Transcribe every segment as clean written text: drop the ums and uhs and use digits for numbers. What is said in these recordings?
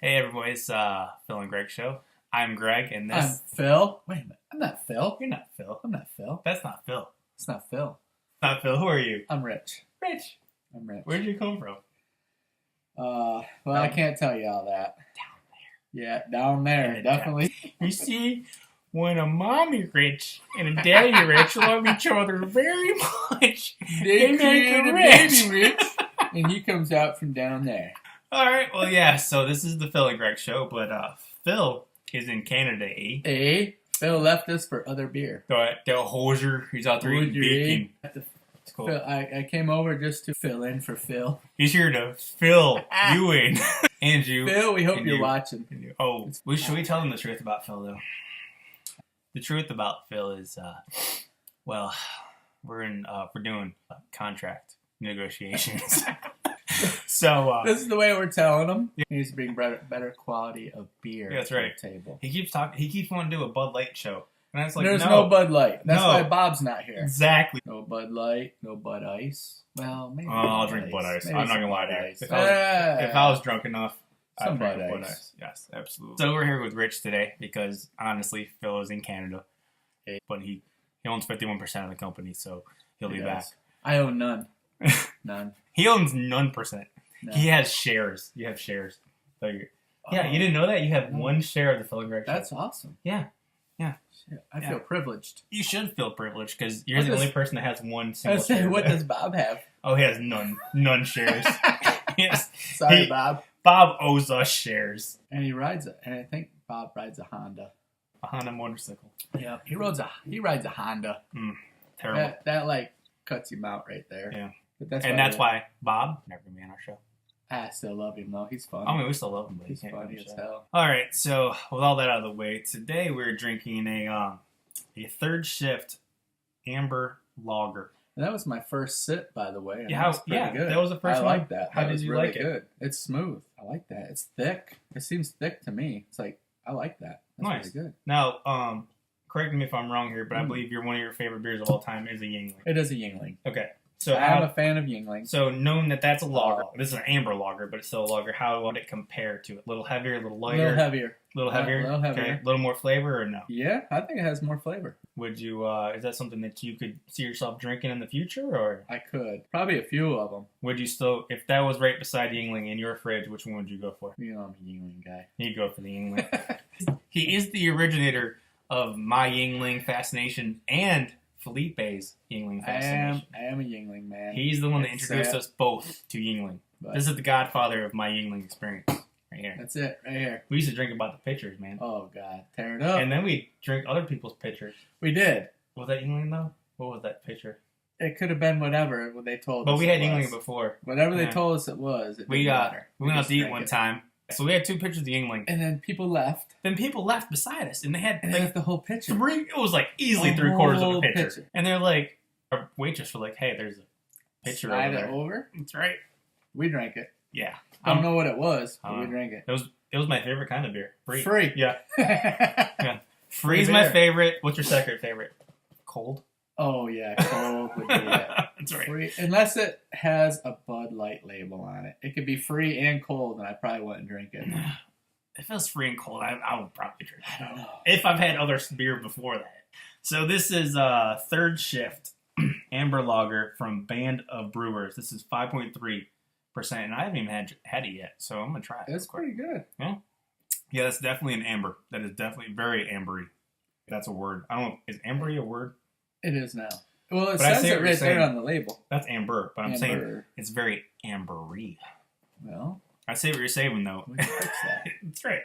Hey everybody, it's Phil and Greg show. I'm Greg, and I'm this Phil. Wait a minute. I'm not Phil. you're not Phil. I'm not Phil. That's not Phil. It's not Phil. Not Phil. Who are you? I'm Rich. Rich. I'm Rich. Where'd you come from? I can't tell you all that. Down there. Yeah, down there, In the definitely. You see, when a mommy rich and a daddy rich love each other very much, they make create a a rich. baby rich, and he comes out from down there. All right. Well, yeah. So this is the Phil and Greg show, but Phil is in Canada, eh? Hey, Phil left us for other beer. Del Hoser, he's out there eating bacon. It's cool. Phil, I came over just to fill in for Phil. He's here to fill you in. And you. Phil, we hope and you're you. watching. Oh, should we tell them the truth about Phil, though? The truth about Phil is, we're doing contract negotiations. So, This is the way we're telling him. He needs to bring better quality of beer that's to right. the table. He keeps wanting to do a Bud Light show. And I was like, There's no Bud Light. That's No. why Bob's not here. Exactly. No Bud Light, no Bud Ice. Well, maybe. I'll drink Bud Ice. Maybe I'm not some gonna lie Bud to you. Ice. If I was drunk enough, Some I'd drink Bud Bud Ice. Ice. Yes, absolutely. So we're here with Rich today because honestly, Phil is in Canada, but he owns 51% of the company, so he'll be He back. does. I own none. None. He owns none percent. No. He has shares. You have shares. So yeah, you didn't know that? You have one share of the Phil and Greg show. That's awesome. Yeah. Shit, I feel privileged. You should feel privileged because you're What the does- only person that has one I single was saying, share. what does Bob have? Oh, he has none shares. Yes. Sorry, He- Bob. Bob owes us shares. And he rides it. And I think Bob rides a Honda. A Honda motorcycle. Yeah, he rides a Honda. Terrible. That like cuts him out right there. Yeah. But that's That's why Bob never gonna be on our show. I still love him though. He's fun. I mean, we still love him, but He's he can't be on funny the as show. hell. All right, so with all that out of the way, today we're drinking a third shift amber lager. And that was my first sip, by the way. And Yeah, that was pretty good. that was the first I one. like that. How That did was you really like it? good. It's smooth. I like that. It's thick. It seems thick to me. It's like I like that. That's Nice. really good. Now, correct me if I'm wrong here, but I believe one of your favorite beers of all time is a Yingling. It is a Yingling. Okay, so I'm a fan of Yingling. So knowing that that's a lager, this is an amber lager, but it's still a lager. How would it compare to it? A little heavier, a little A lighter, little heavier. a little heavier, A little heavier. Okay. A little more flavor, or no? Yeah, I think it has more flavor. Would you? Is that something that you could see yourself drinking in the future, or I could. Probably a few of them. would you still, if that was right beside Yingling in your fridge, which one would you go for? You know I'm a Yingling guy. You'd go for the Yingling. He is the originator of my Yingling fascination and Felipe's Yingling fascination. I am a Yingling man. He's the one that It's introduced sad. us both to Yingling. But This is the godfather of my Yingling experience, right here. that's it, right here. We used to drink about the pitchers, man. Oh God, tear it up. And then we drink other people's pitchers. We did. Was that Yingling though? What was that pitcher? It could have been whatever they told us. But we had it was. Yingling before. Whatever they Yeah. told us it was. It We didn't matter. we went out just to eat drank one it. time. So we had two pitchers of Yingling. And then people left. Then people left beside us, and they had And they like got the whole picture. three. It was like easily The 3/4 of a whole pitcher. pitcher. And they're like, our waitress were like, "Hey, there's a pitcher Slide over it there." over. That's right. We drank it. Yeah. I don't know what it was, but we um, drank it. It was my favorite kind of beer. Free. Free. Yeah. Yeah. Free's Free my beer. favorite. What's your second favorite? Cold. Oh yeah, cold would be it. That's right. Free, unless it has a Bud Light label on it. It could be free and cold, and I probably wouldn't drink it. If it was free and cold, I would probably drink it. I don't know. If I've had other beer before that. So this is third shift amber lager from Band of Brewers. This is 5.3%, and I haven't even had it yet, so I'm gonna try it. It's pretty good. Yeah, that's definitely an amber. That is definitely very ambery. That's a word. I don't know. Is ambery a word? It is now. Well, it But I says see it what you're right there saying. on the label. That's amber, but I'm saying Amber. it's very ambery. Well, I see what you're saying though. we can fix that. That's right.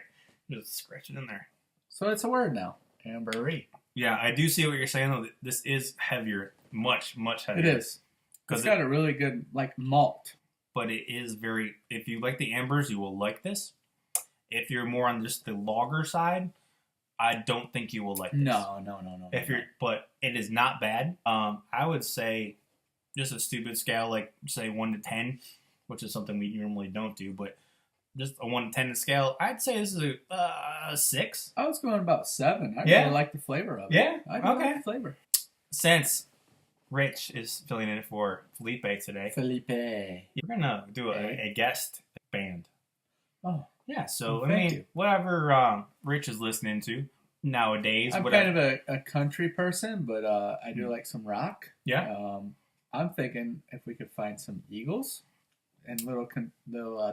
Just scratch it in there. So it's a word now. Ambery. Yeah, I do see what you're saying though. This is heavier, much heavier. It is. It's got a really good like malt. But it is very. If you like the ambers, you will like this. If you're more on just the lager side, I don't think you will like this. No. But it is not bad. I would say, just a stupid scale, like say 1 to 10, which is something we normally don't do, but just a 1 to 10 scale, I'd say this is a 6. I was going about 7. I Yeah? really like the flavor of it. Yeah? I do Okay. like the flavor. Since Rich is filling in for Felipe today, Felipe. we're gonna do a guest band. Oh. Yeah, so Well, I thank mean, you. whatever Rich is listening to nowadays, I'm whatever. kind of a country person, but I do like some rock. Yeah. I'm thinking if we could find some Eagles and little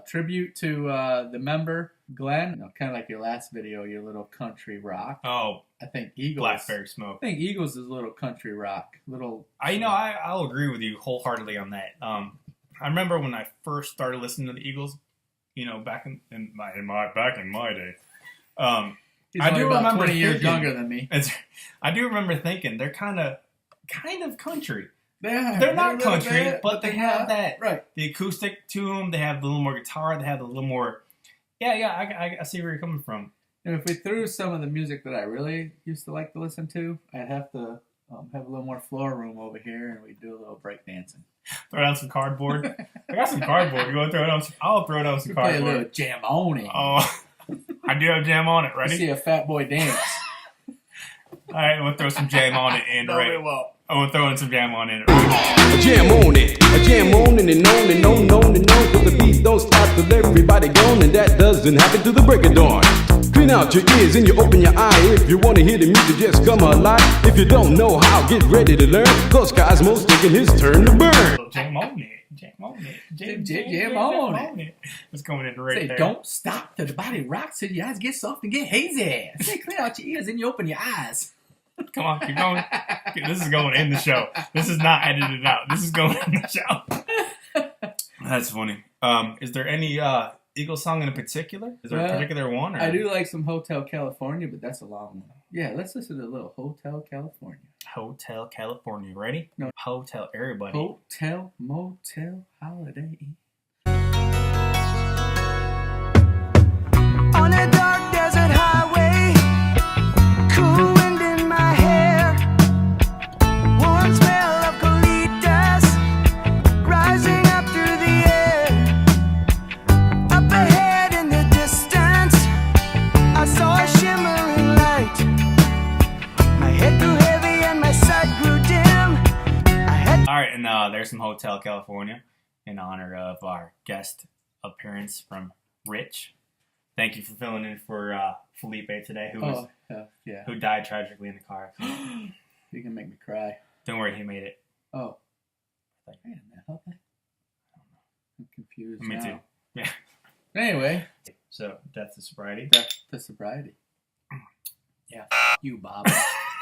tribute to the member Glenn, kind of like your last video, your little country rock. Oh, I think Eagles. Blackberry Smoke. I think Eagles is a little country rock. I'll agree with you wholeheartedly on that. I remember when I first started listening to the Eagles, back in my day. He's I only do about remember 20 years thinking- younger than me. I do remember thinking they're kind of country. They're They're not a little country, bit, but they have that right. the acoustic to them. They have a little more guitar. They have a little more. Yeah. I see where you're coming from. And if we threw some of the music that I really used to like to listen to, I'd have to have a little more floor room over here, and we'd do a little break dancing. Throw down some cardboard. I got some cardboard. You want to throw it on? I'll throw down some Play a cardboard. little jam on it. Oh, I do have jam on it. You Ready? see a fat boy dance. All right, I'm gonna throw some jam on it, and right. well. I'm gonna throw in some jam on it. A jam on it, a jam on and on and on and on and on. But the beat don't stop till everybody gone, and that doesn't happen till the break of dawn. Clean out your ears and you open your eye. If you wanna hear the music, just come alive. If you don't know how, get ready to learn. Cause Cosmo's taking his turn to burn. Jam on it. Jam on it. Jam on it. It's coming in right Say, there. don't stop till the body rocks till your eyes get soft and get hazy. Say, clean out your ears and you open your eyes. Come on, keep going. This is going in the show. This is not edited out. This is going in the show. That's funny. Is there any Eagles song in particular? Is there a particular one? Or? I do like some Hotel California, but that's a long one. Yeah, let's listen to a little Hotel California. Hotel California. Ready? No. Hotel. Everybody. Hotel, motel, holiday. On a dark desert highway, cool wind in my hair, warm smell of colitas rising up through the air. Up ahead in the distance, I saw a shimmering light. My head grew heavy and my sight grew dim. All right, and there's some Hotel California in honor of our guest appearance from Rich. Thank you for filling in for Felipe today, who died tragically in the car. You can make me cry. Don't worry, he made it. Oh. Wait a minute, hold on. I'm confused Me now. too. Yeah. Anyway, So, death to sobriety. death to sobriety. Yeah. You, Bob.